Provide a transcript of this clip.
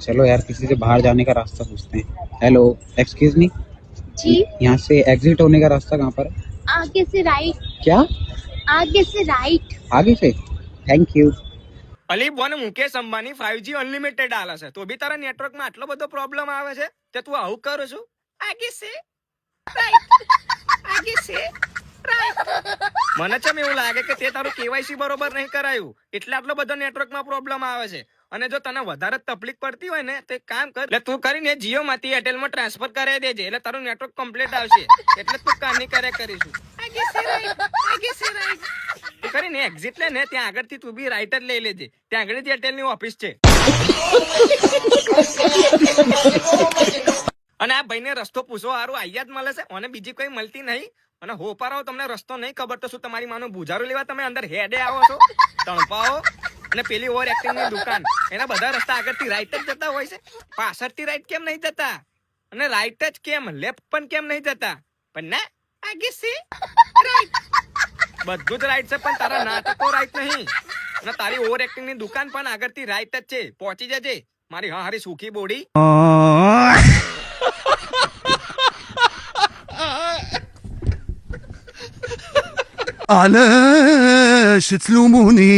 चलो यार किसी से बाहर जाने का रास्ता पूछते हैं। हेलो, एक्सक्यूज मी, जी। यहाँ से एग्जिट होने का रास्ता कहाँ पर है? आगे से राइट। क्या? आगे से राइट। आगे से? Thank you. અલી બોન મુકેશ અંબાણી 5G અનલિમિટેડ આલે છે તો બી તારા નેટવર્કમાં આટલો બધો પ્રોબ્લેમ આવે છે તે તું આવું કરું છું આગે સે રાઈટ આગે સે રાઈટ મને ચમ એવું લાગે કે તે તારું કેવાયસી બરોબર નહીં કરાયું એટલે આટલો બધો નેટવર્કમાં પ્રોબ્લેમ આવે છે અને જો તને વધારે તકલીફ પડતી હોય ને તો એક કામ કર એટલે તું કરીને જીઓ માંથી એરટેલમાં ટ્રાન્સફર કરાવી દેજે એટલે તારું નેટવર્ક કમ્પ્લીટ આવશે એટલે તું કાની કરે કરીશું આગે સે રાઈટ આગે સે રાઈટ તું કરીને એક્ઝિટ લે ને ત્યાં આગળથી તું બી રાઈટ જ લઈ લેજે ત્યાં આગળ જ એરટેલની ઓફિસ છે અને આ ભાઈને રસ્તો પૂછો હારું આયા જ મળે છે અને બીજી કોઈ મળતી નહીં અને હોપારાઓ તમને રસ્તો નહીં ખબર તો શું તમારી માનું બુજારું લેવા તમે અંદર હેડે આવો છો તણપાઓ અને પેલી ઓવર એક્ટિંગની દુકાન એના બધા રસ્તા આગળથી રાઈટ જ જતા હોય છે પાછળથી રાઈટ કેમ નહીં જતા અને રાઈટ જ કેમ લેફ્ટ પણ કેમ નહીં જતા પણ ના આગે છે રાઈટ બધું જ રાઈટ છે પણ તારા નાટકો રાઈટ નહીં અને તારી ઓવર એક્ટિંગની દુકાન પણ આગળથી રાઈટ જ છે પહોંચી જજે મારી હા હારી સુખી બોડી علاش تلوموني